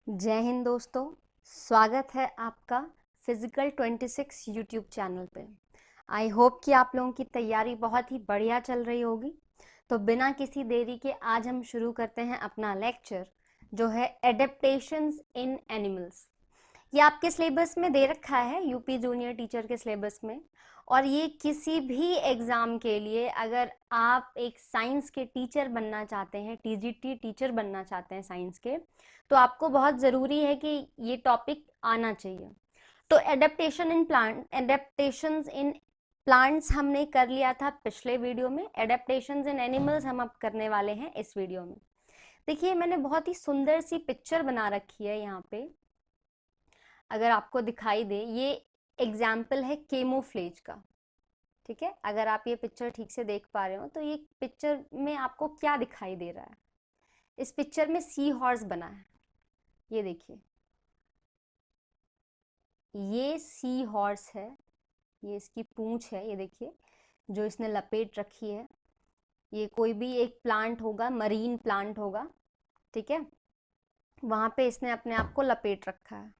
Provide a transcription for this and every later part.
जय हिंद दोस्तों। स्वागत है आपका फिजिकल 26 यूट्यूब चैनल पे। आई होप कि आप लोगों की तैयारी बहुत ही बढ़िया चल रही होगी। तो बिना किसी देरी के आज हम शुरू करते हैं अपना लेक्चर, जो है एडेप्टेशंस इन एनिमल्स। ये आपके सिलेबस में दे रखा है, यूपी जूनियर टीचर के सिलेबस में। और ये किसी भी एग्ज़ाम के लिए, अगर आप एक साइंस के टीचर बनना चाहते हैं, टीजीटी टीचर बनना चाहते हैं साइंस के, तो आपको बहुत ज़रूरी है कि ये टॉपिक आना चाहिए। तो एडेप्टेशंस इन प्लांट्स हमने कर लिया था पिछले वीडियो में। एडेप्टेशंस इन एनिमल्स हम अब करने वाले हैं इस वीडियो में। देखिए, मैंने बहुत ही सुंदर सी पिक्चर बना रखी है यहाँ पे, अगर आपको दिखाई दे। ये एग्जाम्पल है केमोफ्लेज का। ठीक है, अगर आप ये पिक्चर ठीक से देख पा रहे हो तो ये पिक्चर में आपको क्या दिखाई दे रहा है। इस पिक्चर में सी हॉर्स बना है, ये देखिए, ये सी हॉर्स है। ये इसकी पूंछ है, ये देखिए, जो इसने लपेट रखी है। ये कोई भी एक प्लांट होगा, मरीन प्लांट होगा, ठीक है, वहां पे इसने अपने आप को लपेट रखा है।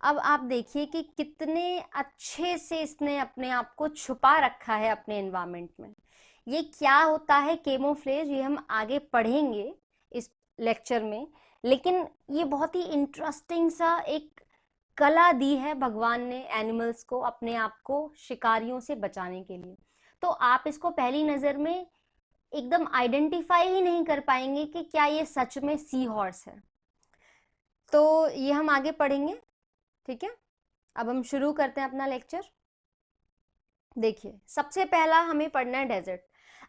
अब आप देखिए कि कितने अच्छे से इसने अपने आप को छुपा रखा है अपने एनवायरनमेंट में। ये क्या होता है केमोफ्लेज, ये हम आगे पढ़ेंगे इस लेक्चर में। लेकिन ये बहुत ही इंटरेस्टिंग सा एक कला दी है भगवान ने एनिमल्स को, अपने आप को शिकारियों से बचाने के लिए। तो आप इसको पहली नज़र में एकदम आइडेंटिफाई ही नहीं कर पाएंगे कि क्या ये सच में सी हॉर्स है। तो ये हम आगे पढ़ेंगे, ठीक है। अब हम शुरू करते हैं अपना लेक्चर। देखिए, सबसे पहला हमें पढ़ना है डेजर्ट।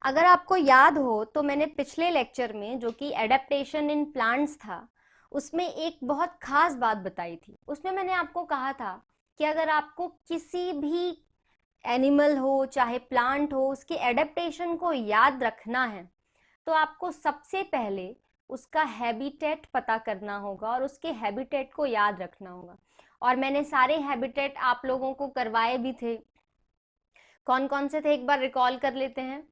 अगर आपको याद हो तो मैंने पिछले लेक्चर में, जो कि एडेप्टेशन इन प्लांट्स था, उसमें एक बहुत खास बात बताई थी। उसमें मैंने आपको कहा था कि अगर आपको किसी भी एनिमल हो चाहे प्लांट हो, उसके एडेप्टेशन को याद रखना है तो आपको सबसे पहले उसका हैबिटेट पता करना होगा और उसके हैबिटेट को याद रखना होगा। और मैंने सारे हैबिटेट आप लोगों को करवाए भी थे। कौन कौन से थे एक बार रिकॉल कर लेते हैं।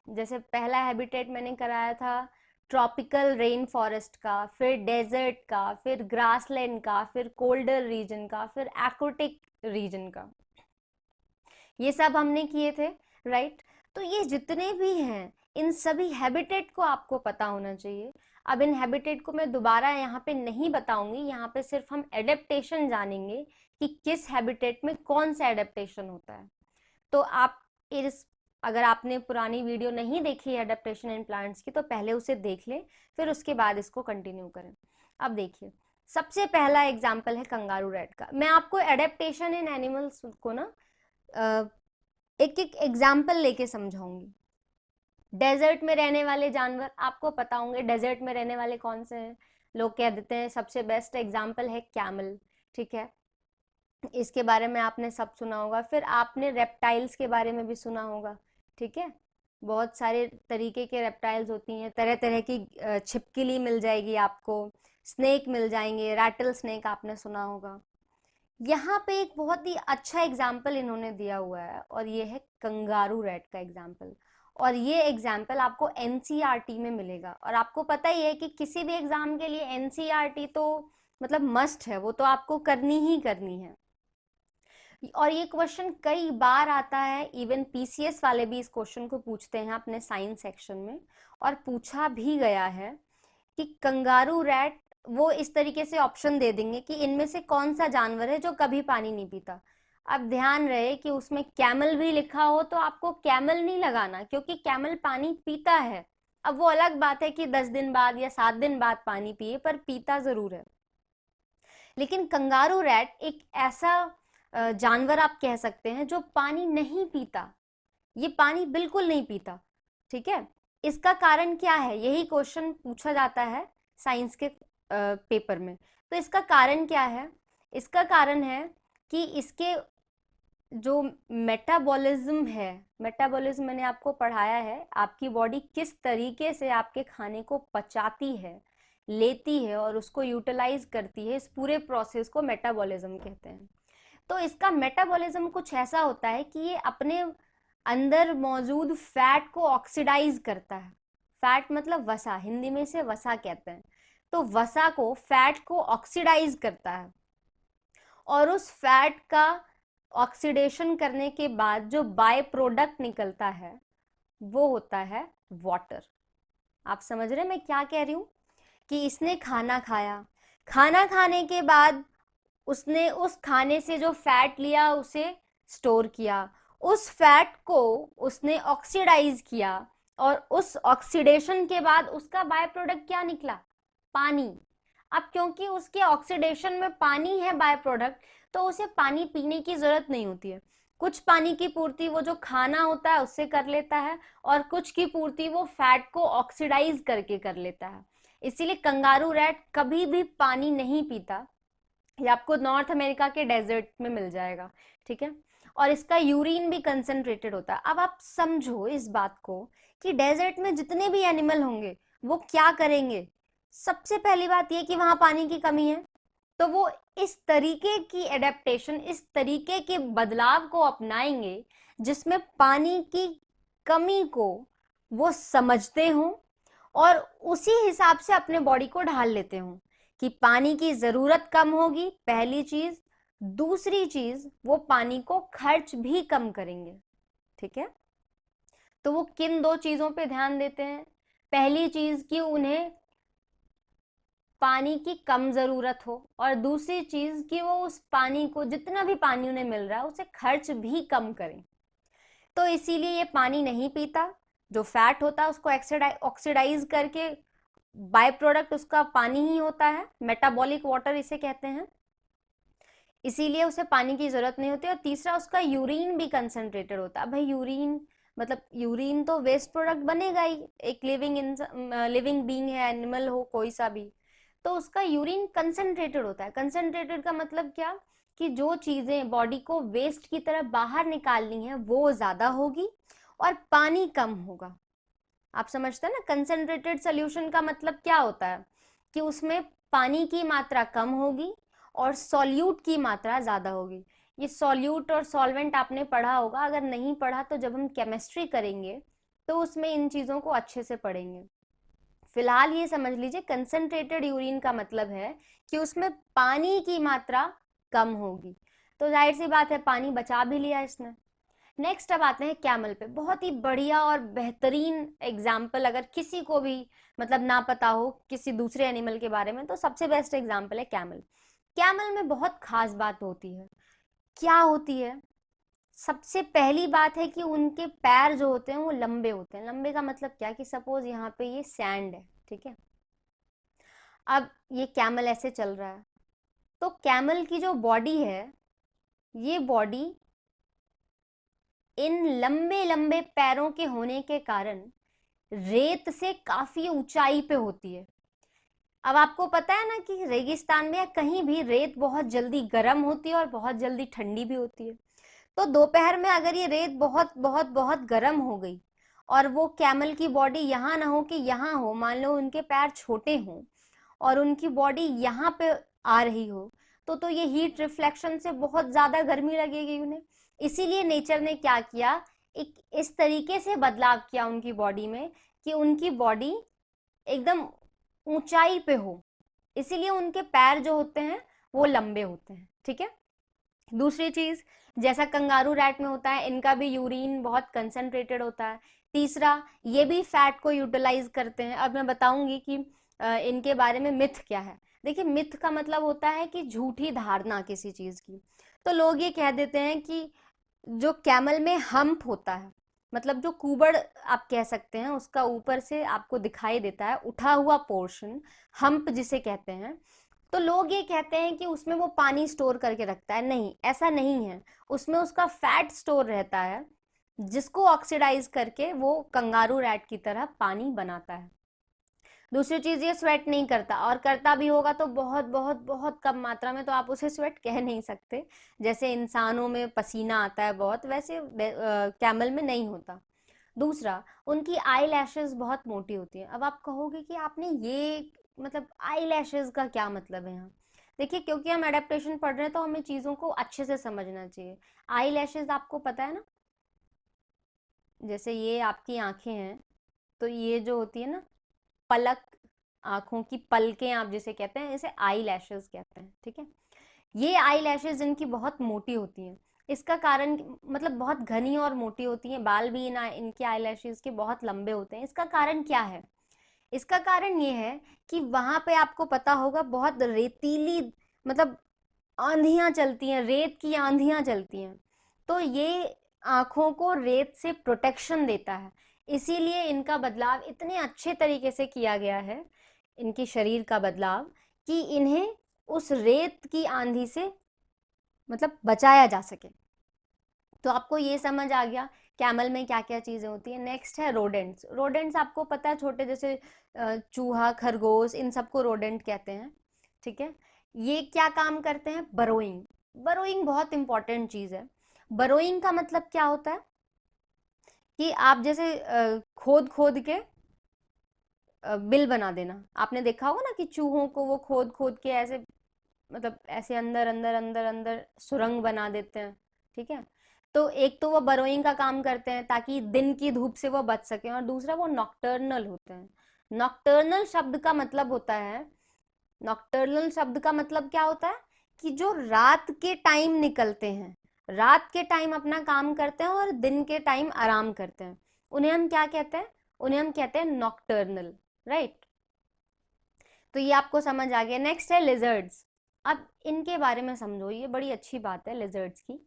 जैसे पहला हैबिटेट मैंने कराया था ट्रॉपिकल रेन फॉरेस्ट का, फिर डेजर्ट का, फिर ग्रासलैंड का, फिर कोल्डर रीजन का, फिर एक्वाटिक रीजन का। ये सब हमने किए थे, राइट। तो ये जितने भी हैं, इन सभी हैबिटेट को आपको पता होना चाहिए। अब इन हैबिटेट को मैं दोबारा यहाँ पे नहीं बताऊंगी, यहाँ पे सिर्फ हम एडेप्टेशन जानेंगे कि किस हैबिटेट में कौन सा एडेप्टेशन होता है। तो आप इस अगर आपने पुरानी वीडियो नहीं देखी है एडेप्टेशन इन प्लांट्स की, तो पहले उसे देख लें, फिर उसके बाद इसको कंटिन्यू करें। अब देखिए, सबसे पहला एग्जाम्पल है कंगारू रैट का। मैं आपको एडेप्टेशन इन एनिमल्स को ना एक एक एग्जाम्पल लेके समझाऊंगी। डेजर्ट में रहने वाले जानवर आपको पता होंगे। डेजर्ट में रहने वाले कौन से हैं? लोग कह देते हैं सबसे बेस्ट एग्जाम्पल है कैमल, ठीक है, इसके बारे में आपने सब सुना होगा। फिर आपने रेप्टाइल्स के बारे में भी सुना होगा, ठीक है। बहुत सारे तरीके के रेप्टाइल्स होती हैं, तरह तरह की छिपकली मिल जाएगी आपको, स्नेक मिल जाएंगे, रैटल स्नेक आपने सुना होगा। यहाँ पे एक बहुत ही अच्छा एग्जाम्पल इन्होंने दिया हुआ है और ये है कंगारू रैट का एग्जाम्पल। और ये एग्जाम्पल आपको एनसीईआरटी में मिलेगा। और आपको पता ही है कि किसी भी एग्जाम के लिए एनसीईआरटी तो मतलब मस्ट है, वो तो आपको करनी ही करनी है। और ये क्वेश्चन कई बार आता है, इवन पीसीएस वाले भी इस क्वेश्चन को पूछते हैं अपने साइंस सेक्शन में, और पूछा भी गया है कि कंगारू रैट, वो इस तरीके से ऑप्शन दे देंगे कि इनमें से कौन सा जानवर है जो कभी पानी नहीं पीता। अब ध्यान रहे कि उसमें कैमल भी लिखा हो तो आपको कैमल नहीं लगाना, क्योंकि कैमल पानी पीता है। अब वो अलग बात है कि 10 दिन बाद या 7 दिन बाद पानी पिए, पर पीता जरूर है। लेकिन कंगारू रैट एक ऐसा जानवर आप कह सकते हैं जो पानी नहीं पीता। ये पानी बिल्कुल नहीं पीता, ठीक है। इसका कारण क्या है, यही क्वेश्चन पूछा जाता है साइंस के पेपर में। तो इसका कारण क्या है? इसका कारण है कि इसके जो मेटाबॉलिज्म है, मेटाबॉलिज्म मैंने आपको पढ़ाया है, आपकी बॉडी किस तरीके से आपके खाने को पचाती है, लेती है और उसको यूटिलाइज करती है, इस पूरे प्रोसेस को मेटाबॉलिज्म कहते हैं। तो इसका मेटाबॉलिज्म कुछ ऐसा होता है कि ये अपने अंदर मौजूद फैट को ऑक्सीडाइज करता है। फैट मतलब वसा, हिंदी में इसे वसा कहते हैं। तो वसा को, फैट को ऑक्सीडाइज करता है, और उस फैट का ऑक्सीडेशन करने के बाद जो बाय प्रोडक्ट निकलता है वो होता है वाटर। आप समझ रहे हैं मैं क्या कह रही हूं? कि इसने खाना खाया, खाना खाने के बाद उसने उस खाने से जो फैट लिया उसे स्टोर किया, उस फैट को उसने ऑक्सीडाइज किया, और उस ऑक्सीडेशन के बाद उसका बाय प्रोडक्ट क्या निकला? पानी। अब क्योंकि उसके ऑक्सीडेशन में पानी है बाय प्रोडक्ट, तो उसे पानी पीने की जरूरत नहीं होती है। कुछ पानी की पूर्ति वो जो खाना होता है उससे कर लेता है, और कुछ की पूर्ति वो फैट को ऑक्सीडाइज करके कर लेता है। इसीलिए कंगारू रैट कभी भी पानी नहीं पीता। ये आपको नॉर्थ अमेरिका के डेजर्ट में मिल जाएगा, ठीक है। और इसका यूरिन भी कंसंट्रेटेड होता है। अब आप समझो इस बात को कि डेजर्ट में जितने भी एनिमल होंगे वो क्या करेंगे? सबसे पहली बात ये कि वहां पानी की कमी है, तो वो इस तरीके की एडेप्टेशन, इस तरीके के बदलाव को अपनाएंगे जिसमें पानी की कमी को वो समझते हों और उसी हिसाब से अपने बॉडी को ढाल लेते हों कि पानी की जरूरत कम होगी, पहली चीज। दूसरी चीज, वो पानी को खर्च भी कम करेंगे, ठीक है। तो वो किन दो चीजों पे ध्यान देते हैं? पहली चीज कि उन्हें पानी की कम जरूरत हो, और दूसरी चीज कि वो उस पानी को, जितना भी पानी उन्हें मिल रहा है, उसे खर्च भी कम करें। तो इसीलिए ये पानी नहीं पीता। जो फैट होता है उसको ऑक्सीडाइज करके बाय प्रोडक्ट उसका पानी ही होता है, मेटाबॉलिक वाटर इसे कहते हैं, इसीलिए उसे पानी की जरूरत नहीं होती। और तीसरा, उसका यूरिन भी कंसंट्रेटेड होता है। भाई यूरिन मतलब यूरिन तो वेस्ट प्रोडक्ट बनेगा ही, एक लिविंग बीइंग है, एनिमल हो कोई सा भी, तो उसका यूरिन कंसंट्रेटेड होता है। कंसंट्रेटेड का मतलब क्या? कि जो चीजें बॉडी को वेस्ट की तरह बाहर निकालनी है वो ज्यादा होगी और पानी कम होगा। आप समझते हैं ना? कंसंट्रेटेड सोल्यूशन का मतलब क्या होता है? कि उसमें पानी की मात्रा कम होगी और सॉल्यूट की मात्रा ज्यादा होगी। ये सॉल्यूट और सॉल्वेंट आपने पढ़ा होगा, अगर नहीं पढ़ा तो जब हम केमिस्ट्री करेंगे तो उसमें इन चीजों को अच्छे से पढ़ेंगे। फिलहाल ये समझ लीजिए, कंसंट्रेटेड यूरिन का मतलब है कि उसमें पानी की मात्रा कम होगी। तो जाहिर सी बात है पानी बचा भी लिया इसने। नेक्स्ट अब आते हैं कैमल पे। बहुत ही बढ़िया और बेहतरीन एग्जाम्पल, अगर किसी को भी मतलब ना पता हो किसी दूसरे एनिमल के बारे में, तो सबसे बेस्ट एग्जाम्पल है कैमल। कैमल में बहुत खास बात होती है। क्या होती है? सबसे पहली बात है कि उनके पैर जो होते हैं वो लंबे होते हैं। लंबे का मतलब क्या? कि सपोज यहाँ पे ये सैंड है, ठीक है। अब ये कैमल ऐसे चल रहा है, तो कैमल की जो बॉडी है, ये बॉडी इन लंबे लंबे पैरों के होने के कारण रेत से काफी ऊंचाई पे होती है। अब आपको पता है ना कि रेगिस्तान में या कहीं भी रेत बहुत जल्दी गर्म होती है और बहुत जल्दी ठंडी भी होती है। तो दोपहर में अगर ये रेत बहुत बहुत बहुत गर्म हो गई और वो कैमल की बॉडी यहाँ ना हो कि यहाँ हो, मान लो उनके पैर छोटे हों और उनकी बॉडी यहाँ पे आ रही हो, तो ये हीट रिफ्लेक्शन से बहुत ज्यादा गर्मी लगेगी उन्हें। इसीलिए नेचर ने क्या किया, एक इस तरीके से बदलाव किया उनकी बॉडी में कि उनकी बॉडी एकदम ऊंचाई पे हो, इसीलिए उनके पैर जो होते हैं वो लंबे होते हैं, ठीक है। दूसरी चीज, जैसा कंगारू रैट में होता है, इनका भी यूरिन बहुत कंसंट्रेटेड होता है। तीसरा, ये भी फैट को यूटिलाइज करते हैं। अब मैं बताऊंगी कि इनके बारे में मिथ क्या है। देखिए, मिथ का मतलब होता है कि झूठी धारणा किसी चीज की। तो लोग ये कह देते हैं कि जो कैमल में हम्प होता है, मतलब जो कुबड़ आप कह सकते हैं, उसका ऊपर से आपको दिखाई देता है उठा हुआ पोर्शन, हम्प जिसे कहते हैं, तो लोग ये कहते हैं कि उसमें वो पानी स्टोर करके रखता है। नहीं, ऐसा नहीं है। उसमें उसका फैट स्टोर रहता है जिसको ऑक्सीडाइज करके वो कंगारू रैट की तरह पानी बनाता है। दूसरी चीज, ये स्वेट नहीं करता, और करता भी होगा तो बहुत बहुत बहुत कम मात्रा में, तो आप उसे स्वेट कह नहीं सकते। जैसे इंसानों में पसीना आता है बहुत, वैसे कैमल में नहीं होता। दूसरा, उनकी आई लैशेज बहुत मोटी होती है। अब आप कहोगे कि आपने ये मतलब आई लैशेज का क्या मतलब है यहाँ? देखिए, क्योंकि हम एडेप्टेशन पढ़ रहे हैं तो हमें चीजों को अच्छे से समझना चाहिए। आई लैशेज आपको पता है ना, जैसे ये आपकी आंखें हैं, तो ये जो होती है ना पलक, आंखों की पलकें आप जिसे कहते हैं, इसे आई लैशेस कहते हैं, ठीक है। ये आई लैशेज इनकी बहुत मोटी होती हैं। इसका कारण मतलब बहुत घनी और मोटी होती हैं, बाल भी इनके आई लैशेज के बहुत लंबे होते हैं। इसका कारण क्या है? इसका कारण ये है कि वहां पे आपको पता होगा बहुत रेतीली, मतलब आंधियां चलती हैं, रेत की आंधियां चलती हैं। तो ये आंखों को रेत से प्रोटेक्शन देता है। इसीलिए इनका बदलाव इतने अच्छे तरीके से किया गया है, इनके शरीर का बदलाव, कि इन्हें उस रेत की आंधी से मतलब बचाया जा सके। तो आपको ये समझ आ गया कैमल में क्या क्या चीजें होती हैं। नेक्स्ट है रोडेंट्स। रोडेंट्स आपको पता है, छोटे जैसे चूहा, खरगोश, इन सबको रोडेंट कहते हैं, ठीक है। ये क्या काम करते हैं? बरोइंग। बरोइंग बहुत इंपॉर्टेंट चीज है। बरोइंग का मतलब क्या होता है कि आप जैसे खोद खोद के बिल बना देना। आपने देखा होगा ना कि चूहों को वो खोद खोद के ऐसे, मतलब ऐसे अंदर अंदर अंदर अंदर सुरंग बना देते हैं, ठीक है। तो एक तो वो बरोइंग का काम करते हैं ताकि दिन की धूप से वो बच सके, और दूसरा वो नॉक्टर्नल होते हैं। नॉक्टर्नल शब्द का मतलब होता है, नॉक्टर्नल शब्द का मतलब क्या होता है कि जो रात के टाइम निकलते हैं, रात के टाइम अपना काम करते हैं और दिन के टाइम आराम करते हैं, उन्हें हम क्या कहते हैं? उन्हें हम कहते हैं नॉक्टर्नल, राइट। तो ये आपको समझ आ गया। नेक्स्ट है लिजर्ड्स। अब इनके बारे में समझो, ये बड़ी अच्छी बात है लिजर्ड्स की।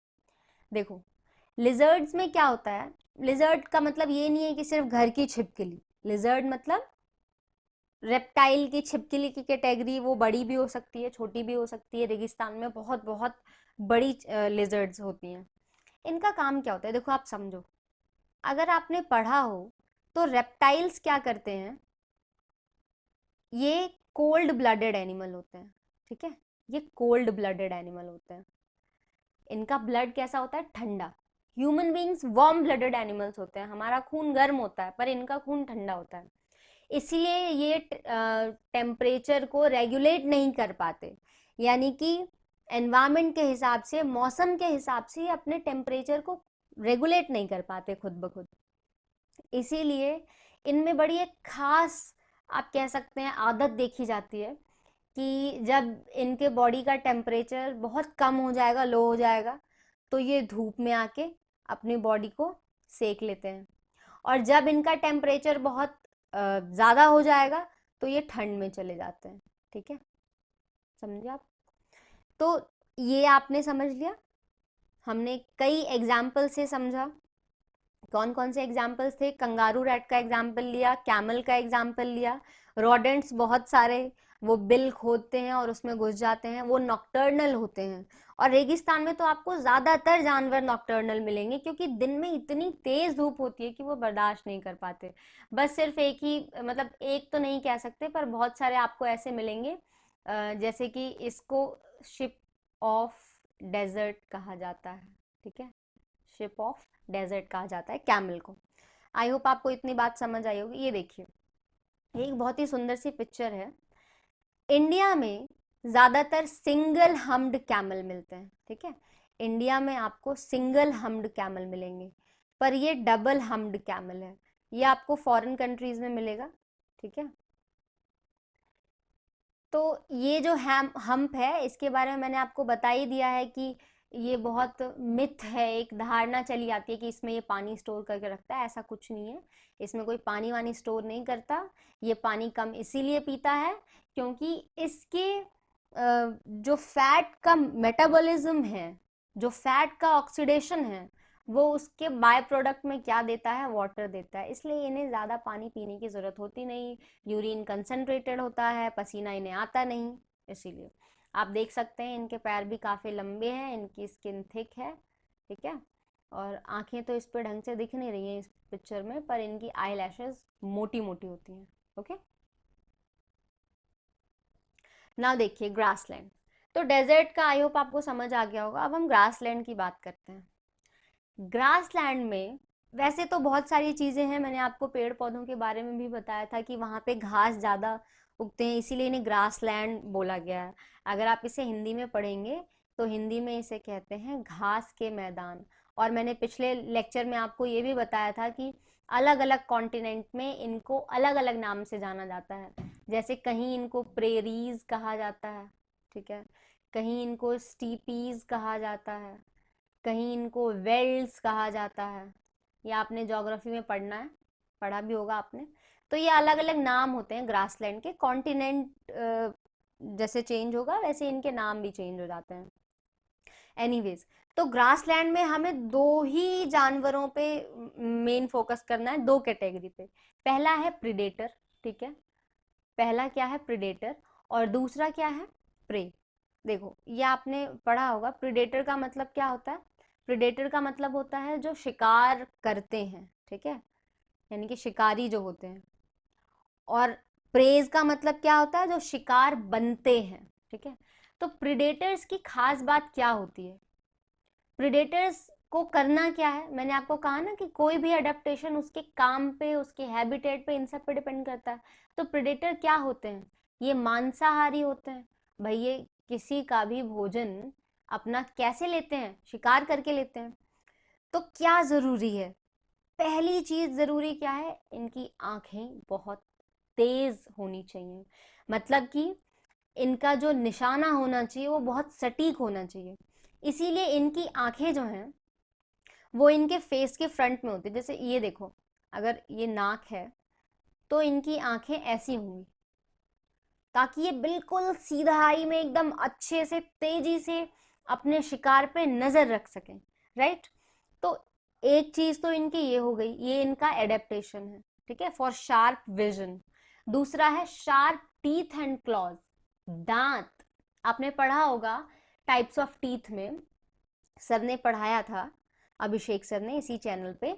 देखो, लिजर्ड्स में क्या होता है? लिजर्ड का मतलब ये नहीं है कि सिर्फ घर की छिपकली। लिजर्ड मतलब रेप्टाइल की छिपकली की कैटेगरी, वो बड़ी भी हो सकती है, छोटी भी हो सकती है। रेगिस्तान में बहुत बहुत बड़ी लिजर्ड्स होती हैं। इनका काम क्या होता है? देखो, आप समझो, अगर आपने पढ़ा हो तो रेप्टाइल्स क्या करते हैं, ये कोल्ड ब्लडेड एनिमल होते हैं, ठीक है। ये कोल्ड ब्लडेड एनिमल होते हैं। इनका ब्लड कैसा होता है? ठंडा। Human beings warm blooded animals होते हैं, हमारा खून गर्म होता है, पर इनका खून ठंडा होता है। इसलिए ये टेम्परेचर को रेगुलेट नहीं कर पाते, यानी कि एनवायरमेंट के हिसाब से, मौसम के हिसाब से अपने टेम्परेचर को रेगुलेट नहीं कर पाते खुद ब खुद। इसीलिए इनमें बड़ी एक खास, आप कह सकते हैं, आदत देखी जाती है कि जब इनके बॉडी का टेम्परेचर बहुत कम हो जाएगा, लो हो जाएगा, तो ये धूप में आके अपनी बॉडी को सेक लेते हैं। और जब इनका टेम्परेचर बहुत ज़्यादा हो जाएगा तो ये ठंड में चले जाते हैं, ठीक है। समझे आप? तो ये आपने समझ लिया। हमने कई एग्जाम्पल से समझा। कौन कौन से एग्जाम्पल्स थे? कंगारू रैट का एग्जाम्पल लिया, कैमल का एग्जाम्पल लिया। रोडेंट्स बहुत सारे, वो बिल खोदते हैं और उसमें घुस जाते हैं, वो नॉक्टर्नल होते हैं। और रेगिस्तान में तो आपको ज्यादातर जानवर नॉक्टर्नल मिलेंगे, क्योंकि दिन में इतनी तेज धूप होती है कि वो बर्दाश्त नहीं कर पाते। बस सिर्फ एक ही, मतलब एक तो नहीं कह सकते, पर बहुत सारे आपको ऐसे मिलेंगे, जैसे कि इसको शिप ऑफ डेजर्ट कहा जाता है, ठीक है। शिप ऑफ डेजर्ट कहा जाता है कैमल को। आई होप आपको इतनी बात समझ आई होगी। ये देखिए, एक बहुत ही सुंदर सी पिक्चर है। इंडिया में ज्यादातर सिंगल हम्ड कैमल मिलते हैं, ठीक है। इंडिया में आपको सिंगल हम्ड कैमल मिलेंगे, पर ये डबल हम्ड कैमल है। ये आपको फॉरेन कंट्रीज में मिलेगा, ठीक है। तो ये जो हम्प है, इसके बारे में मैंने आपको बता ही दिया है कि ये बहुत मिथ है, एक धारणा चली आती है कि इसमें ये पानी स्टोर करके रखता है। ऐसा कुछ नहीं है, इसमें कोई पानी वानी स्टोर नहीं करता। ये पानी कम इसीलिए पीता है क्योंकि इसके जो फैट का मेटाबॉलिज्म है, जो फैट का ऑक्सीडेशन है, वो उसके बाय प्रोडक्ट में क्या देता है? वाटर देता है। इसलिए इन्हें ज़्यादा पानी पीने की ज़रूरत होती नहीं। यूरिन कंसनट्रेटेड होता है, पसीना इन्हें आता नहीं, इसीलिए। आप देख सकते हैं इनके पैर भी काफ़ी लंबे हैं, इनकी स्किन थिक है, ठीक है। और आंखें तो इस पे ढंग से दिख नहीं रही हैं इस पिक्चर में, पर इनकी आई लैशेज मोटी मोटी होती हैं, ओके। ना देखिए ग्रासलैंड। तो डेजर्ट का आई होप आपको समझ आ गया होगा। अब हम ग्रासलैंड की बात करते हैं। ग्रासलैंड में वैसे तो बहुत सारी चीजें हैं, मैंने आपको पेड़ पौधों के बारे में भी बताया था कि वहां पे घास ज्यादा उगते हैं, इसीलिए इन्हें ग्रासलैंड बोला गया है। अगर आप इसे हिंदी में पढ़ेंगे तो हिंदी में इसे कहते हैं घास के मैदान। और मैंने पिछले लेक्चर में आपको ये भी बताया था कि अलग अलग कॉन्टिनेंट में इनको अलग अलग नाम से जाना जाता है। जैसे कहीं इनको प्रेरीज कहा जाता है, ठीक है, कहीं इनको स्टीपीज कहा जाता है, कहीं इनको वेल्स कहा जाता है। ये आपने ज्योग्राफी में पढ़ना है, पढ़ा भी होगा आपने। तो ये अलग अलग नाम होते हैं ग्रासलैंड के। कॉन्टिनेंट जैसे चेंज होगा वैसे इनके नाम भी चेंज हो जाते हैं। एनीवेज, तो ग्रासलैंड में हमें दो ही जानवरों पे मेन फोकस करना है, दो कैटेगरी पे। पहला है प्रिडेटर, ठीक है, पहला क्या है, प्रिडेटर, और दूसरा क्या है, प्रे। देखो ये आपने पढ़ा होगा, प्रिडेटर का मतलब क्या होता है? प्रिडेटर का मतलब होता है जो शिकार करते हैं, ठीक है, यानी कि शिकारी जो होते हैं। और प्रेज का मतलब क्या होता है? जो शिकार बनते हैं, ठीक है। तो प्रिडेटर्स की खास बात क्या होती है? प्रिडेटर्स को करना क्या है? मैंने आपको कहा ना कि कोई भी अडेप्टेशन उसके काम पे, उसके हैबिटेट पे, इन सब पे डिपेंड करता है। तो प्रिडेटर क्या होते हैं? ये मांसाहारी होते हैं। भाई ये किसी का भी भोजन अपना कैसे लेते हैं? शिकार करके लेते हैं। तो क्या जरूरी है? पहली चीज जरूरी क्या है? इनकी आंखें बहुत तेज होनी चाहिए। मतलब कि इनका जो निशाना होना चाहिए वो बहुत सटीक होना चाहिए। इसीलिए इनकी आंखें जो हैं वो इनके फेस के फ्रंट में होती है। जैसे ये देखो, अगर ये नाक है तो इनकी आंखें ऐसी होंगी, ताकि ये बिल्कुल सीधाई में एकदम अच्छे से तेजी से अपने शिकार पे नजर रख सकें, राइट। तो एक चीज तो इनकी ये हो गई, ये इनका एडेप्टेशन है, ठीक है, फॉर शार्प विजन। दूसरा है शार्प टीथ एंड क्लॉज, दांत। आपने पढ़ा होगा टाइप्स ऑफ टीथ में, सर ने पढ़ाया था, अभिषेक सर ने, इसी चैनल पे,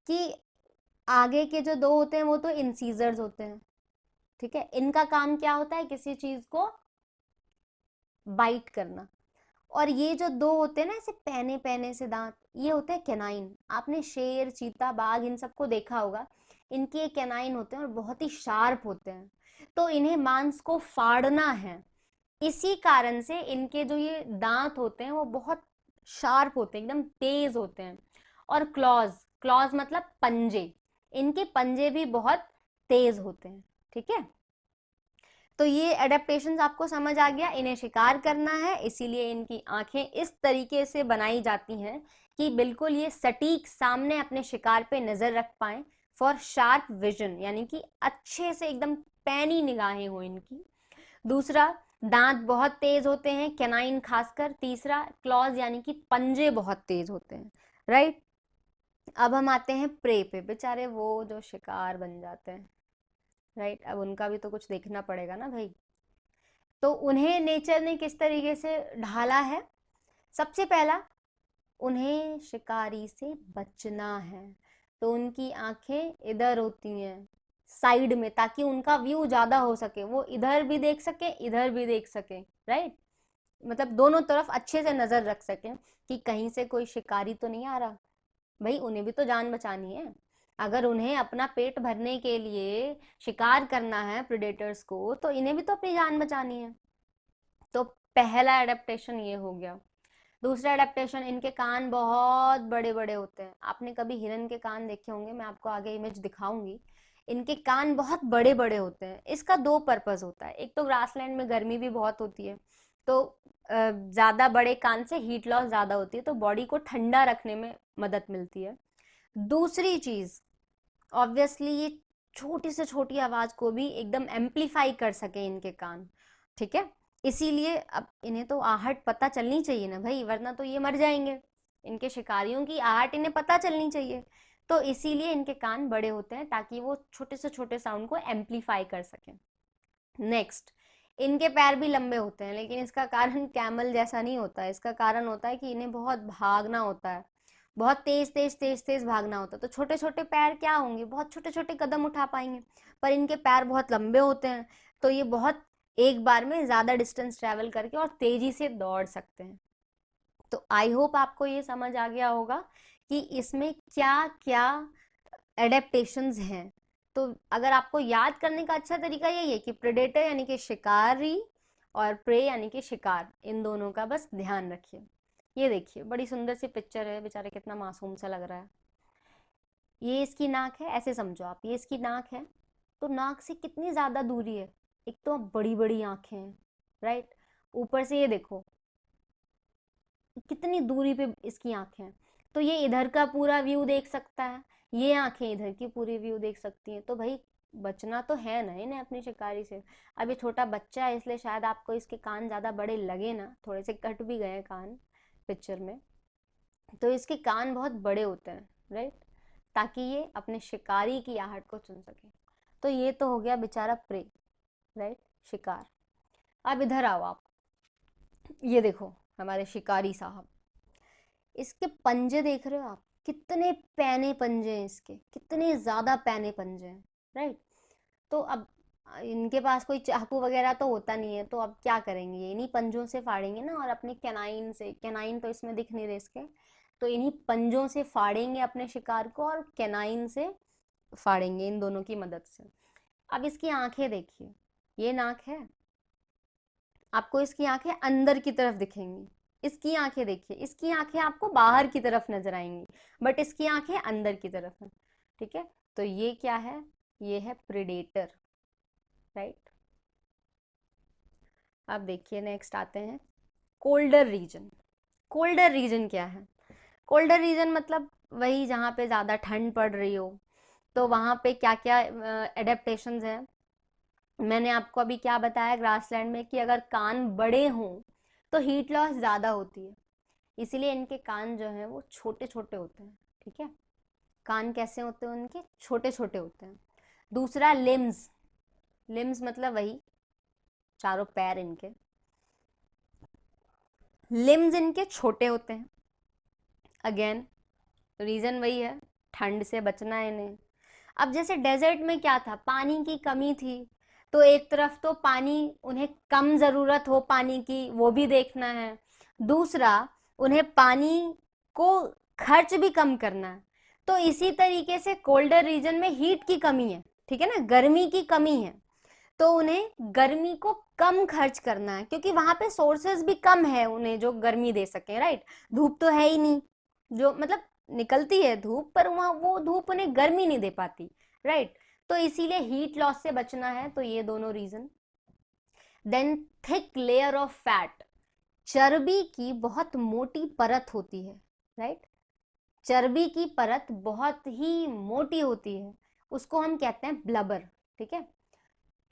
कि आगे के जो दो होते हैं वो तो इंसीजर्स होते हैं, ठीक है। इनका काम क्या होता है? किसी चीज को बाइट करना। और ये जो दो होते हैं ना ऐसे पैने पैने से दांत, ये होते हैं कैनाइन। आपने शेर, चीता, बाघ इन सबको देखा होगा, इनके ये कैनाइन होते हैं और बहुत ही शार्प होते हैं। तो इन्हें मांस को फाड़ना है, इसी कारण से इनके जो ये दांत होते हैं वो बहुत शार्प होते हैं, एकदम तेज होते हैं। और क्लॉज, क्लॉज मतलब पंजे, इनके पंजे भी बहुत तेज होते हैं, ठीक है। तो ये एडेप्टेशंस आपको समझ आ गया। इन्हें शिकार करना है, इसीलिए इनकी आंखें इस तरीके से बनाई जाती हैं कि बिल्कुल ये सटीक सामने अपने शिकार पे नजर रख पाए, फॉर शार्प विजन, यानी कि अच्छे से एकदम पैनी निगाहें हो इनकी। दूसरा, दांत बहुत तेज होते हैं, कैनाइन खासकर। तीसरा, क्लॉज यानी कि पंजे बहुत तेज होते हैं, राइट। अब हम आते हैं प्रे पे, बेचारे वो जो शिकार बन जाते हैं, राइट। अब उनका भी तो कुछ देखना पड़ेगा ना भाई। तो उन्हें नेचर ने किस तरीके से ढाला है? सबसे पहला, उन्हें शिकारी से बचना है, तो उनकी आंखें इधर होती हैं साइड में, ताकि उनका व्यू ज्यादा हो सके, वो इधर भी देख सके, इधर भी देख सके, राइट। मतलब दोनों तरफ अच्छे से नजर रख सके कि कहीं से कोई शिकारी तो नहीं आ रहा। भाई उन्हें भी तो जान बचानी है। अगर उन्हें अपना पेट भरने के लिए शिकार करना है प्रेडेटर्स को, तो इन्हें भी तो अपनी जान बचानी है। तो पहला एडेप्टेशन ये हो गया। दूसरा एडेप्टेशन, इनके कान बहुत बड़े बड़े होते हैं। आपने कभी हिरन के कान देखे होंगे, मैं आपको आगे इमेज दिखाऊंगी। इनके कान बहुत बड़े बड़े होते हैं। इसका दो पर्पस होता है, एक तो ग्रासलैंड में गर्मी भी बहुत होती है, तो ज्यादा बड़े कान से हीट लॉस ज्यादा होती है, तो बॉडी को ठंडा रखने में मदद मिलती है। दूसरी चीज, ऑब्वियसली ये छोटी से छोटी आवाज को भी एकदम एम्पलीफाई कर सके इनके कान, ठीक है। इसीलिए अब इन्हें तो आहट पता चलनी चाहिए ना भाई, वरना तो ये मर जाएंगे। इनके शिकारियों की आहट इन्हें पता चलनी चाहिए, तो इसीलिए इनके कान बड़े होते हैं, ताकि वो छोटे से छोटे साउंड को एम्पलीफाई कर सकें। नेक्स्ट, इनके पैर भी लंबे होते हैं, लेकिन इसका कारण कैमल जैसा नहीं होता है। इसका कारण होता है कि इन्हें बहुत भागना होता है, बहुत तेज तेज तेज तेज भागना होता है। तो छोटे छोटे पैर क्या होंगे, बहुत छोटे छोटे कदम उठा पाएंगे, पर इनके पैर बहुत लंबे होते हैं, तो ये बहुत एक बार में ज्यादा डिस्टेंस ट्रेवल करके और तेजी से दौड़ सकते हैं। तो आई होप आपको ये समझ आ गया होगा कि इसमें क्या क्या एडेप्टेशंस हैं। तो अगर आपको याद करने का अच्छा तरीका यही है कि प्रेडेटर यानी कि शिकारी और प्रे यानी कि शिकार, इन दोनों का बस ध्यान रखिए। ये देखिए बड़ी सुंदर सी पिक्चर है, बेचारा कितना मासूम सा लग रहा है। ये इसकी नाक है, ऐसे समझो आप, ये इसकी नाक है। तो नाक से कितनी ज्यादा दूरी है, एक तो बड़ी बड़ी आंखें हैं, राइट। ऊपर से ये देखो कितनी दूरी पे इसकी आंखें हैं। तो ये इधर का पूरा व्यू देख सकता है, ये आंखें इधर की पूरी व्यू देख सकती हैं। तो भाई बचना तो है ना इन्हें अपनी शिकारी से। अब ये छोटा बच्चा है इसलिए शायद आपको इसके कान ज्यादा बड़े लगे ना, थोड़े से कट भी गए कान पिक्चर में। तो इसके कान बहुत बड़े होते हैं, राइट, ताकि ये अपने शिकारी की आहट को चुन सके। तो ये तो हो गया बेचारा प्रे, राइट, शिकार। अब इधर आओ आप, ये देखो हमारे शिकारी साहब, इसके पंजे देख रहे हो आप, कितने पैने पंजे हैं इसके, कितने ज्यादा पैने पंजे हैं, राइट। तो अब इनके पास कोई चाकू वगैरह तो होता नहीं है, तो अब क्या करेंगे, ये इन्हीं पंजों से फाड़ेंगे ना, और अपने कैनाइन से, कैनाइन तो इसमें दिख नहीं रहे इसके, तो इन्हीं पंजों से फाड़ेंगे अपने शिकार को, और कैनाइन से फाड़ेंगे इन दोनों की मदद से। अब इसकी आंखें देखिए, ये नाक है, आपको इसकी आंखें अंदर की तरफ दिखेंगी। इसकी आंखें देखिए, इसकी आंखें आपको बाहर की तरफ नजर आएंगी, बट इसकी आंखें अंदर की तरफ है, ठीक है। तो ये क्या है, ये है प्रेडेटर, राइट। अब देखिए नेक्स्ट आते हैं कोल्डर रीजन। कोल्डर रीजन क्या है, कोल्डर रीजन मतलब वही जहाँ पे ज़्यादा ठंड पड़ रही हो। तो वहाँ पे क्या क्या एडेप्टेशंस हैं, मैंने आपको अभी क्या बताया ग्रासलैंड में, कि अगर कान बड़े हों तो हीट लॉस ज़्यादा होती है, इसीलिए इनके कान जो हैं वो छोटे छोटे होते हैं, ठीक है। कान कैसे होते हैं उनके, छोटे छोटे होते हैं। दूसरा लिम्स, लिम्स मतलब वही चारों पैर इनके, लिम्स इनके छोटे होते हैं। अगेन रीजन वही है, ठंड से बचना है इन्हें। अब जैसे डेजर्ट में क्या था, पानी की कमी थी, तो एक तरफ तो पानी, उन्हें कम जरूरत हो पानी की वो भी देखना है, दूसरा उन्हें पानी को खर्च भी कम करना है। तो इसी तरीके से कोल्डर रीजन में हीट की कमी है, ठीक है ना, गर्मी की कमी है, तो उन्हें गर्मी को कम खर्च करना है, क्योंकि वहां पे सोर्सेस भी कम है उन्हें जो गर्मी दे सके, राइट। धूप तो है ही नहीं, जो मतलब निकलती है धूप, पर वहां वो धूप उन्हें गर्मी नहीं दे पाती, राइट। तो इसीलिए हीट लॉस से बचना है, तो ये दोनों region. Then thick layer of fat, चर्बी की बहुत मोटी परत होती है, राइट। चर्बी की परत बहुत ही मोटी होती है, उसको हम कहते हैं ब्लबर, ठीक है।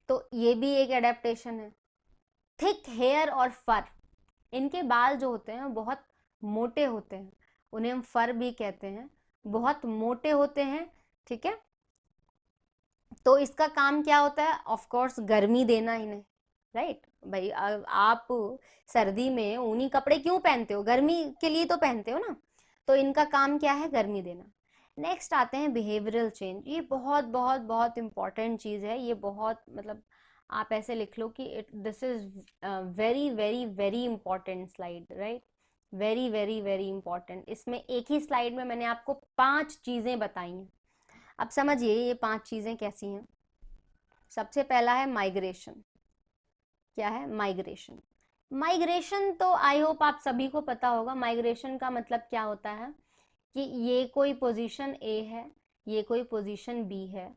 तो ये भी एक एडेप्टेशन है। थिक हेयर और फर, इनके बाल जो होते हैं बहुत मोटे होते हैं, उन्हें हम फर भी कहते हैं, बहुत मोटे होते हैं, ठीक है। तो इसका काम क्या होता है, ऑफ कोर्स गर्मी देना इन्हें, राइट। भाई आप सर्दी में ऊनी कपड़े क्यों पहनते हो, गर्मी के लिए तो पहनते हो ना। तो इनका काम क्या है, गर्मी देना। नेक्स्ट आते हैं बिहेवियरल चेंज, ये बहुत बहुत बहुत इंपॉर्टेंट चीज़ है, ये बहुत मतलब आप ऐसे लिख लो कि this is very very very important slide, right, very very very important. इसमें एक ही स्लाइड में मैंने आपको 5 चीज़ें बताई हैं। अब समझिए ये 5 चीज़ें कैसी हैं। सबसे पहला है माइग्रेशन। क्या है, माइग्रेशन। माइग्रेशन तो आई होप आप सभी को पता होगा, माइग्रेशन का मतलब क्या होता है, कि ये कोई पोजीशन ए है, ये कोई पोजीशन बी है,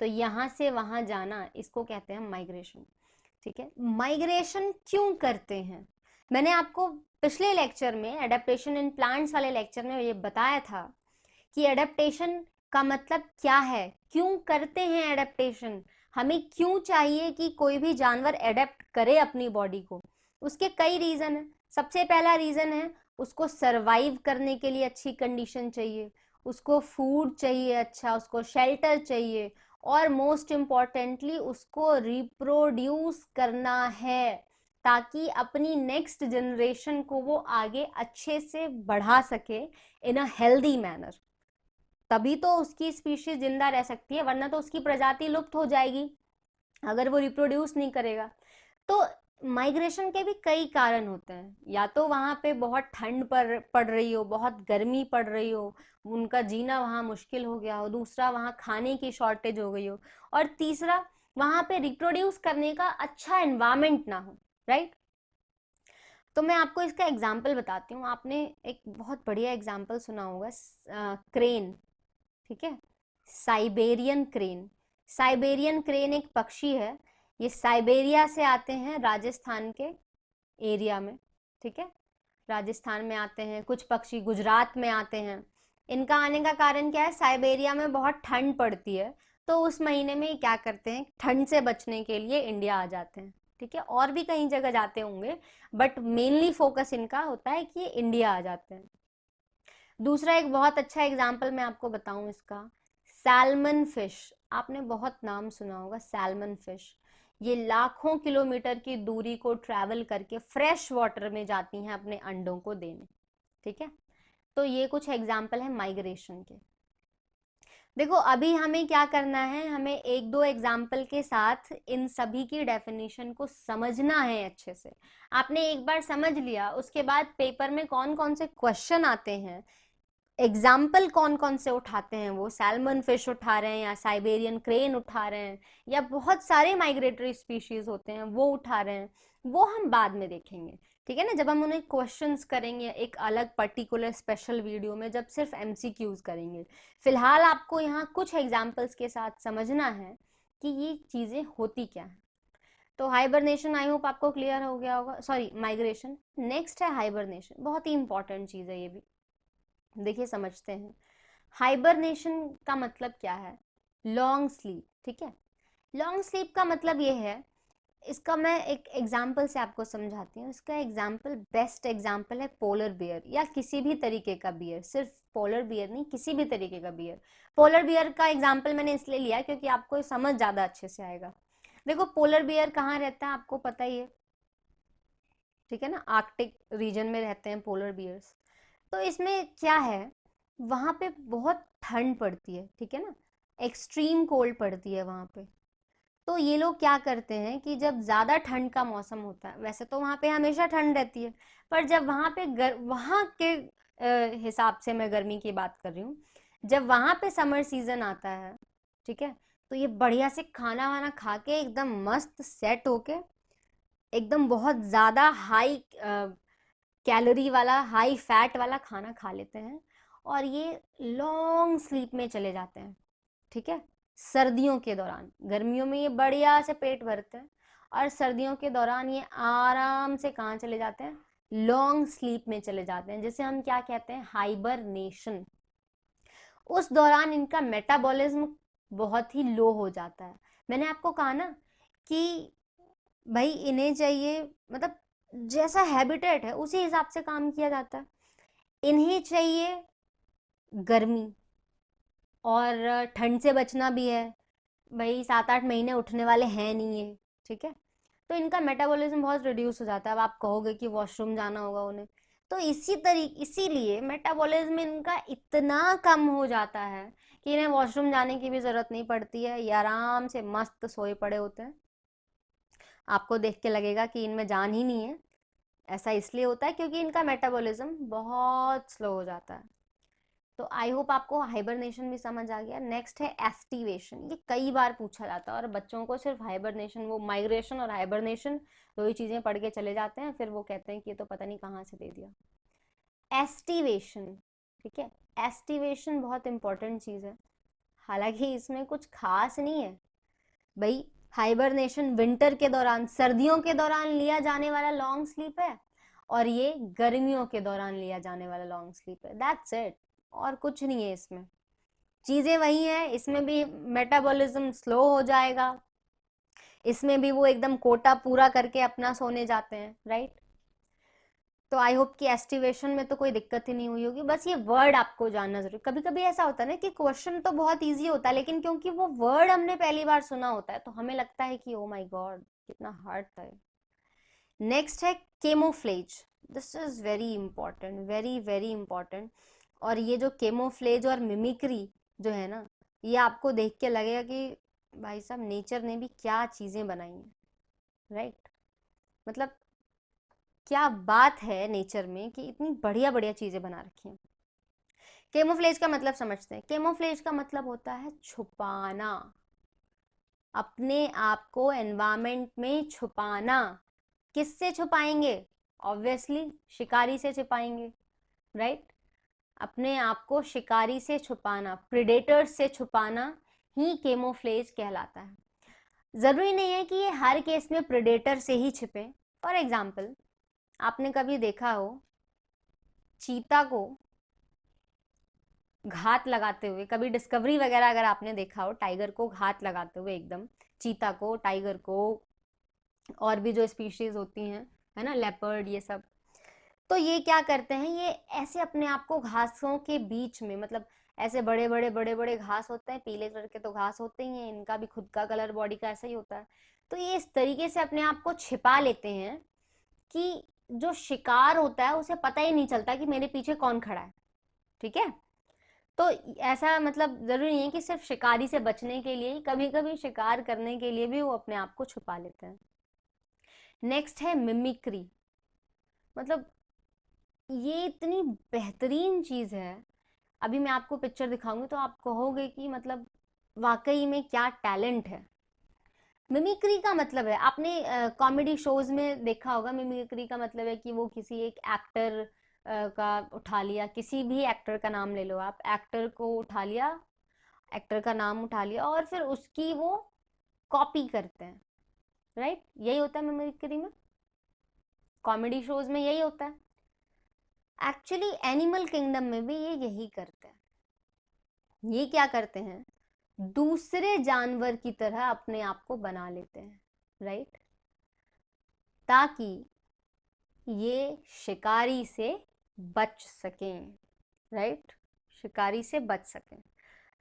तो यहाँ से वहाँ जाना, इसको कहते हैं माइग्रेशन, ठीक है। माइग्रेशन क्यों करते हैं, मैंने आपको पिछले लेक्चर में एडेप्टेशन इन प्लांट्स वाले लेक्चर में ये बताया था कि एडेप्टेशन का मतलब क्या है, क्यों करते हैं एडेप्टेशन, हमें क्यों चाहिए कि कोई भी जानवर एडेप्ट करे अपनी बॉडी को। उसके कई रीजन है। सबसे पहला रीजन है उसको सरवाइव करने के लिए अच्छी कंडीशन चाहिए, उसको फूड चाहिए अच्छा, उसको शेल्टर चाहिए, और मोस्ट इम्पॉर्टेंटली उसको रिप्रोड्यूस करना है, ताकि अपनी नेक्स्ट जनरेशन को वो आगे अच्छे से बढ़ा सके इन अ हेल्दी मैनर। तभी तो उसकी स्पीशीज जिंदा रह सकती है, वरना तो उसकी प्रजाति लुप्त हो जाएगी अगर वो रिप्रोड्यूस नहीं करेगा। तो माइग्रेशन के भी कई कारण होते हैं, या तो वहां पे बहुत ठंड पड़ रही हो, बहुत गर्मी पड़ रही हो, उनका जीना वहां मुश्किल हो गया हो, दूसरा वहां खाने की शॉर्टेज हो गई हो, और तीसरा वहां पे रिप्रोड्यूस करने का अच्छा एनवायरमेंट ना हो, राइट। तो मैं आपको इसका एग्जाम्पल बताती हूँ। आपने एक बहुत बढ़िया एग्जाम्पल सुना होगा, क्रेन, ठीक है, साइबेरियन क्रेन। साइबेरियन क्रेन एक पक्षी है, ये साइबेरिया से आते हैं राजस्थान के एरिया में, ठीक है, राजस्थान में आते हैं। कुछ पक्षी गुजरात में आते हैं। इनका आने का कारण क्या है, साइबेरिया में बहुत ठंड पड़ती है, तो उस महीने में ये क्या करते हैं, ठंड से बचने के लिए इंडिया आ जाते हैं, ठीक है। और भी कई जगह जाते होंगे, बट मेनली फोकस इनका होता है कि ये इंडिया आ जाते हैं। दूसरा एक बहुत अच्छा एग्जाम्पल मैं आपको बताऊं इसका, सैल्मन फिश। आपने बहुत नाम सुना होगा सैल्मन फिश। ये लाखों किलोमीटर की दूरी को ट्रैवल करके फ्रेश वाटर में जाती हैं अपने अंडों को देने, ठीक है। तो ये कुछ एग्जाम्पल है माइग्रेशन के। देखो अभी हमें क्या करना है, हमें एक दो एग्जाम्पल के साथ इन सभी की डेफिनेशन को समझना है अच्छे से। आपने एक बार समझ लिया, उसके बाद पेपर में कौन कौन से क्वेश्चन आते हैं, एग्जाम्पल कौन कौन से उठाते हैं, वो सैल्मन फिश उठा रहे हैं या साइबेरियन क्रेन उठा रहे हैं या बहुत सारे माइग्रेटरी स्पीशीज होते हैं वो उठा रहे हैं, वो हम बाद में देखेंगे, ठीक है ना, जब हम उन्हें क्वेश्चंस करेंगे एक अलग पर्टिकुलर स्पेशल वीडियो में, जब सिर्फ एमसीक्यूज करेंगे। फिलहाल आपको यहाँ कुछ एग्जाम्पल्स के साथ समझना है कि ये चीजें होती क्या है। तो हाइबरनेशन आई होप आपको क्लियर हो गया होगा, सॉरी माइग्रेशन। नेक्स्ट है हाइबरनेशन, बहुत ही इंपॉर्टेंट चीज है ये भी। देखिए समझते हैं, हाइबरनेशन का मतलब क्या है, लॉन्ग स्लीप, ठीक है। लॉन्ग स्लीप का मतलब ये है, इसका मैं एक एग्जाम्पल से आपको समझाती हूँ। इसका एग्जाम्पल, बेस्ट एग्जाम्पल है पोलर बियर या किसी भी तरीके का बियर, सिर्फ पोलर बियर नहीं, किसी भी तरीके का बियर। पोलर बियर का एग्जाम्पल मैंने इसलिए लिया क्योंकि आपको समझ ज्यादा अच्छे से आएगा। देखो पोलर बियर कहाँ रहता है आपको पता ही है, ठीक है ना, आर्कटिक रीजन में रहते हैं पोलर बियर्स। तो इसमें क्या है, वहां पे बहुत ठंड पड़ती है, ठीक है ना, एक्सट्रीम कोल्ड पड़ती है वहां पे। तो ये लोग क्या करते हैं कि जब ज्यादा ठंड का मौसम होता है, वैसे तो वहां पे हमेशा ठंड रहती है, पर जब वहां पे वहां के हिसाब से मैं गर्मी की बात कर रही हूँ, जब वहां पे समर सीजन आता है, ठीक है, तो ये बढ़िया से खाना वाना खा के एकदम मस्त सेट होके, एकदम बहुत ज्यादा हाई कैलोरी वाला, हाई फैट वाला खाना खा लेते हैं और ये लॉन्ग स्लीप में चले जाते हैं, ठीक है। सर्दियों के दौरान, गर्मियों में ये बढ़िया से पेट भरते हैं और सर्दियों के दौरान ये आराम से कहाँ चले जाते हैं, लॉन्ग स्लीप में चले जाते हैं, जिसे हम क्या कहते हैं, हाइबरनेशन। उस दौरान इनका मेटाबॉलिज्म बहुत ही लो हो जाता है। मैंने आपको कहा ना कि भाई इन्हें चाहिए, मतलब जैसा हैबिटेट है उसी हिसाब से काम किया जाता है। इन्हें चाहिए गर्मी और ठंड से बचना भी है, भाई 7-8 महीने उठने वाले हैं नहीं है, ठीक है। तो इनका मेटाबॉलिज्म बहुत रिड्यूस हो जाता है। अब आप कहोगे कि वॉशरूम जाना होगा उन्हें, तो इसीलिए मेटाबॉलिज्म इनका इतना कम हो जाता है कि इन्हें वॉशरूम जाने की भी जरूरत नहीं पड़ती है, ये आराम से मस्त सोए पड़े होते हैं। आपको देख के लगेगा कि इनमें जान ही नहीं है, ऐसा इसलिए होता है क्योंकि इनका मेटाबॉलिज्म बहुत स्लो हो जाता है। तो आई होप आपको हाइबरनेशन भी समझ आ गया। नेक्स्ट है एस्टिवेशन, ये कई बार पूछा जाता है और बच्चों को सिर्फ हाइबरनेशन, वो माइग्रेशन और हाइबरनेशन दो ही चीजें पढ़ के चले जाते हैं, फिर वो कहते हैं कि ये तो पता नहीं कहाँ से दे दिया। एस्टिवेशन, ठीक है, एस्टिवेशन बहुत इंपॉर्टेंट चीज है, हालांकि इसमें कुछ खास नहीं है भाई। हाइबरनेशन विंटर के दौरान, सर्दियों के दौरान लिया जाने वाला लॉन्ग स्लीप है और ये गर्मियों के दौरान लिया जाने वाला लॉन्ग स्लीप है, दैट्स इट। और कुछ नहीं है इसमें, चीजें वही है, इसमें भी मेटाबॉलिज्म स्लो हो जाएगा, इसमें भी वो एकदम कोटा पूरा करके अपना सोने जाते हैं, राइट। तो आई होप कि एस्टिवेशन में तो कोई दिक्कत ही नहीं हुई होगी, बस ये वर्ड आपको जानना जरूरी। कभी कभी ऐसा होता है ना कि क्वेश्चन तो बहुत इजी होता है, लेकिन क्योंकि वो वर्ड हमने पहली बार सुना होता है तो हमें लगता है कि ओ माय गॉड कितना हार्ड था। नेक्स्ट है camouflage, this is very important, very very important. और ये जो केमोफ्लेज और मिमिक्री जो है ना, ये आपको देख के लगेगा कि भाई साहब नेचर ने भी क्या चीजें बनाई हैं, राइट। मतलब क्या बात है नेचर में कि इतनी बढ़िया बढ़िया चीजें बना रखी हैं। केमोफ्लेज का मतलब समझते हैं। केमोफ्लेज का मतलब होता है छुपाना, अपने आप को एनवायरमेंट में छुपाना। किससे छुपाएंगे, ऑब्वियसली शिकारी से छिपाएंगे, राइट। अपने आप को शिकारी से छुपाना, प्रेडेटर्स से छुपाना ही केमोफ्लेज कहलाता है। जरूरी नहीं है कि ये हर केस में प्रेडेटर से ही छिपे। फॉर एग्जाम्पल, आपने कभी देखा हो चीता को घात लगाते हुए, कभी डिस्कवरी वगैरह अगर आपने देखा हो टाइगर को घात लगाते हुए, एकदम चीता को, टाइगर को, और भी जो स्पीशीज होती हैं, है ना, लेपर्ड, ये सब, तो ये क्या करते हैं, ये ऐसे अपने आप को घासों के बीच में, मतलब ऐसे बड़े बड़े बड़े बड़े घास होते हैं, पीले कलर के तो घास होते ही हैं, इनका भी खुद का कलर बॉडी का ऐसा ही होता है, तो ये इस तरीके से अपने आप को छिपा लेते हैं कि जो शिकार होता है उसे पता ही नहीं चलता कि मेरे पीछे कौन खड़ा है, ठीक है। तो ऐसा मतलब जरूरी नहीं है कि सिर्फ शिकारी से बचने के लिए ही, कभी कभी शिकार करने के लिए भी वो अपने आप को छुपा लेते हैं। नेक्स्ट है मिमिक्री। मतलब ये इतनी बेहतरीन चीज है, अभी मैं आपको पिक्चर दिखाऊंगी तो आप कहोगे कि मतलब वाकई में क्या टैलेंट है। मिमिक्री का मतलब है, आपने कॉमेडी शोज में देखा होगा, मिमिक्री का मतलब है कि वो किसी एक एक्टर का उठा लिया, किसी भी एक्टर का नाम ले लो आप, एक्टर को उठा लिया, एक्टर का नाम उठा लिया और फिर उसकी वो कॉपी करते हैं, राइट। यही होता है मिमिक्री में, कॉमेडी शोज में यही होता है। एक्चुअली एनिमल किंगडम में भी ये यही करते हैं। ये क्या करते हैं, दूसरे जानवर की तरह अपने आप को बना लेते हैं, राइट, ताकि ये शिकारी से बच सकें, राइट, शिकारी से बच सकें।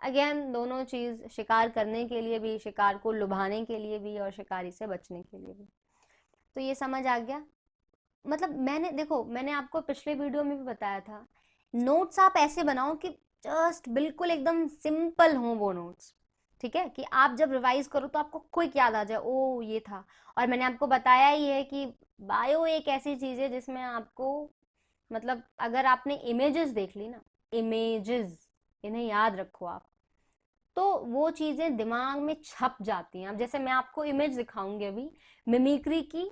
अगेन दोनों चीज, शिकार करने के लिए भी, शिकार को लुभाने के लिए भी, और शिकारी से बचने के लिए भी। तो ये समझ आ गया। मतलब मैंने देखो, मैंने आपको पिछले वीडियो में भी बताया था, नोट्स आप ऐसे बनाओ कि जस्ट बिल्कुल एकदम सिंपल हो वो नोट्स, ठीक है, कि आप जब रिवाइज करो तो आपको क्विक याद आ जाए, ओ ये था। और मैंने आपको बताया ही है कि बायो एक ऐसी चीज है जिसमें आपको, मतलब अगर आपने इमेजेस देख ली ना, इमेजेस, इन्हें याद रखो आप, तो वो चीजें दिमाग में छप जाती हैं। अब जैसे मैं आपको इमेज दिखाऊंगी अभी मिमिक्री की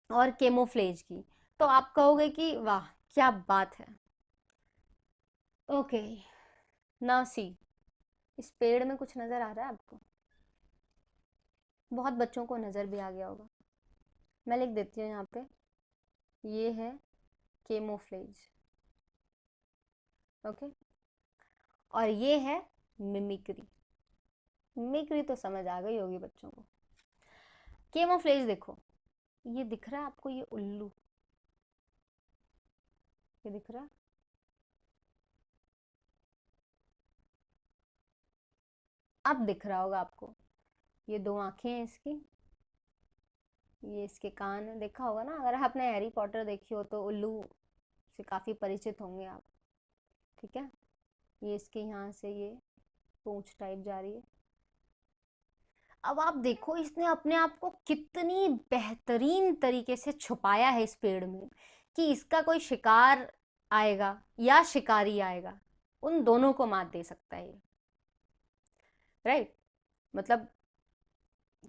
और केमोफ्लेज की, तो आप कहोगे कि वाह क्या बात है। ओके, नाउ सी, इस पेड़ में कुछ नजर आ रहा है आपको? बहुत बच्चों को नजर भी आ गया होगा। मैं लिख देती हूँ यहाँ पे, ये है केमोफ्लेज, ओके, और ये है मिमिक्री। मिमिक्री तो समझ आ गई होगी बच्चों को। केमोफ्लेज देखो, ये दिख रहा है आपको, ये उल्लू, ये दिख रहा है, अब दिख रहा होगा आपको, ये दो आंखें हैं इसकी, ये इसके कान है, देखा होगा ना, अगर आपने हैरी पॉटर देखी हो तो उल्लू से काफी परिचित होंगे आप, ठीक है। ये इसके यहाँ से ये पूंछ टाइप जा रही है। अब आप देखो इसने अपने आप को कितनी बेहतरीन तरीके से छुपाया है इस पेड़ में, कि इसका कोई शिकार आएगा या शिकारी आएगा, उन दोनों को मात दे सकता है ये, राइट। मतलब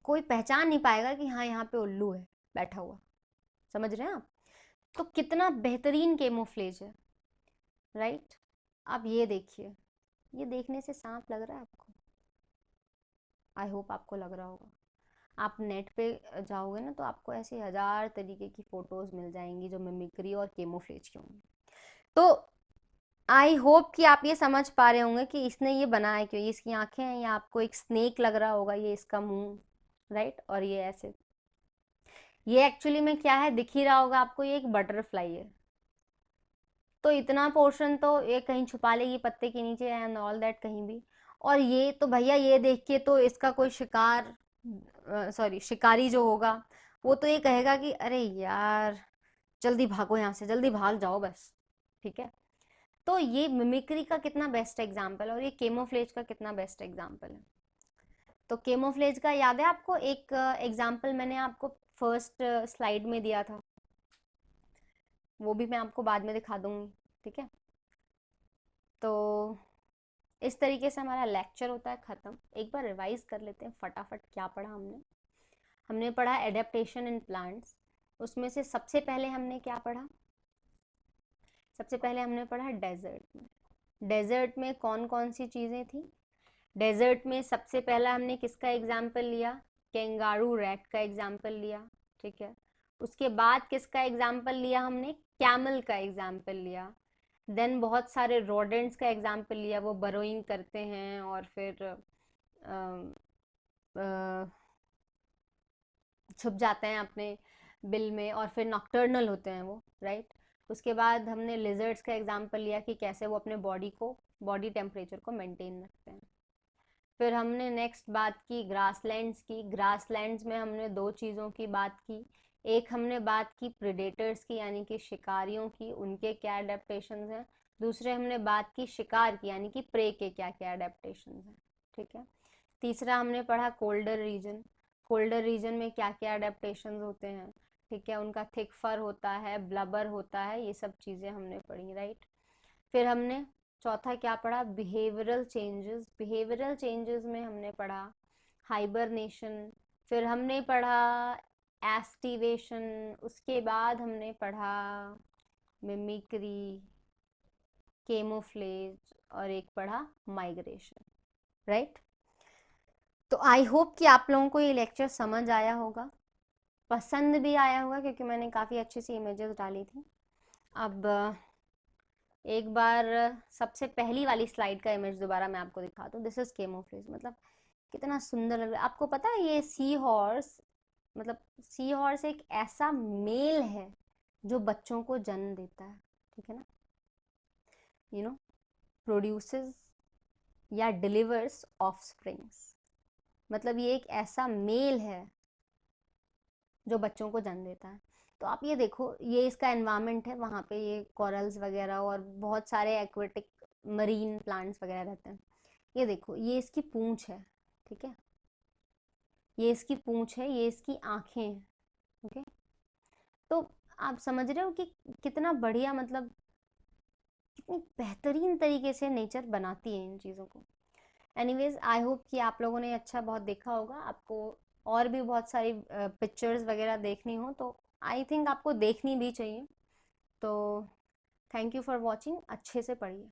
कोई पहचान नहीं पाएगा कि हाँ यहाँ पे उल्लू है बैठा हुआ, समझ रहे हैं आप। तो कितना बेहतरीन केमोफ्लेज है, राइट। आप ये देखिए, ये देखने से सांप लग रहा है आपको? आई होप आपको लग रहा होगा। आप नेट पे जाओगे ना तो आपको ऐसे हजार तरीके की फोटोज मिल जाएंगी जो मिमिक्री और केमोफ्लेज की होंगी। तो आई होप कि आप ये समझ पा रहे होंगे कि इसने ये बनाया क्यों, ये इसकी आंखें हैं, या आपको एक स्नेक लग रहा होगा, ये इसका मुंह, राइट, और ये ऐसे, ये एक्चुअली में क्या है दिख ही रहा होगा आपको, ये एक बटरफ्लाई है। तो इतना पोर्शन तो ये कहीं छुपा लेगी पत्ते के नीचे एंड ऑल दैट, कहीं भी। और ये तो भैया, ये देख के तो इसका कोई शिकार, सॉरी शिकारी जो होगा, वो तो ये कहेगा कि अरे यार जल्दी भागो यहाँ से, जल्दी भाग जाओ बस, ठीक है। तो ये मिमिक्री का कितना बेस्ट एग्जाम्पल है, और ये केमोफ्लेज का कितना बेस्ट एग्जाम्पल है। तो केमोफ्लेज का याद है आपको, एक एग्जाम्पल मैंने आपको फर्स्ट स्लाइड में दिया था, वो भी मैं आपको बाद में दिखा दूंगी, ठीक है। तो इस तरीके से हमारा लेक्चर होता है ख़त्म। एक बार रिवाइज कर लेते हैं फटाफट क्या पढ़ा हमने। हमने पढ़ा एडेप्टेशन इन प्लांट्स, उसमें से सबसे पहले हमने क्या पढ़ा? सबसे पहले हमने पढ़ा डेजर्ट में। डेजर्ट में कौन कौन सी चीज़ें थी? डेजर्ट में सबसे पहला हमने किसका एग्जाम्पल लिया? कैंगारू रैट का एग्जाम्पल लिया, ठीक है। उसके बाद किसका एग्जाम्पल लिया हमने? कैमल का एग्जाम्पल लिया। देन बहुत सारे रोडेंट्स का एग्जाम्पल लिया, वो बरोइंग करते हैं और फिर छुप जाते हैं अपने बिल में, और फिर नॉक्टर्नल होते हैं वो, राइट। उसके बाद हमने लिजर्ड्स का एग्जाम्पल लिया कि कैसे वो अपने बॉडी टेम्परेचर को मेंटेन रखते हैं। फिर हमने नेक्स्ट बात की ग्रासलैंड्स की। ग्रासलैंड्स में हमने दो चीज़ों की बात की। एक हमने बात की प्रेडेटर्स की, यानी कि शिकारियों की, उनके क्या अडेप्टेशंस हैं। दूसरे हमने बात की शिकार की, यानी कि प्रे के क्या क्या अडेप्टेशंस हैं, ठीक है। तीसरा हमने पढ़ा कोल्डर रीजन। कोल्डर रीजन में क्या क्या अडेप्टेशंस होते हैं, ठीक है। उनका थिक फर होता है, ब्लबर होता है, ये सब चीज़ें हमने पढ़ी, राइट। फिर हमने चौथा क्या पढ़ा? Behavioural changes. बिहेवियरल चेंजेस में हमने पढ़ा हाइबरनेशन, फिर हमने पढ़ा एस्टिवेशन, उसके बाद हमने पढ़ा मिमिक्री, केमोफ्लेज, और एक पढ़ा माइग्रेशन, राइट। तो आई होप कि आप लोगों को ये लेक्चर समझ आया होगा, पसंद भी आया होगा, क्योंकि मैंने काफ़ी अच्छी सी इमेजेस डाली थी। अब एक बार सबसे पहली वाली स्लाइड का इमेज दोबारा मैं आपको दिखा दूँ। दिस इज केमोफ्लेज, मतलब कितना सुंदर लग रहा है। आपको पता है ये सी हॉर्स, मतलब सी हॉर्स एक ऐसा मेल है जो बच्चों को जन्म देता है, ठीक है ना, यू नो, प्रोड्यूसेस या डिलीवर्स ऑफस्प्रिंग्स। मतलब ये एक ऐसा मेल है जो बच्चों को जन्म देता है। तो आप ये देखो, ये इसका एनवायरनमेंट है, वहाँ पे ये कॉरल्स वगैरह और बहुत सारे एक्वेटिक मरीन प्लांट्स वगैरह रहते हैं। ये देखो, ये इसकी पूंछ है, ठीक है, ये इसकी पूंछ है, ये इसकी आंखें हैं, ओके। तो आप समझ रहे हो कि कितना बढ़िया, मतलब कितनी बेहतरीन तरीके से नेचर बनाती है इन चीज़ों को। एनीवेज, आई होप कि आप लोगों ने अच्छा बहुत देखा होगा। आपको और भी बहुत सारी पिक्चर्स वगैरह देखनी हो तो आई थिंक आपको देखनी भी चाहिए। तो थैंक यू फॉर वॉचिंग, अच्छे से पढ़िए।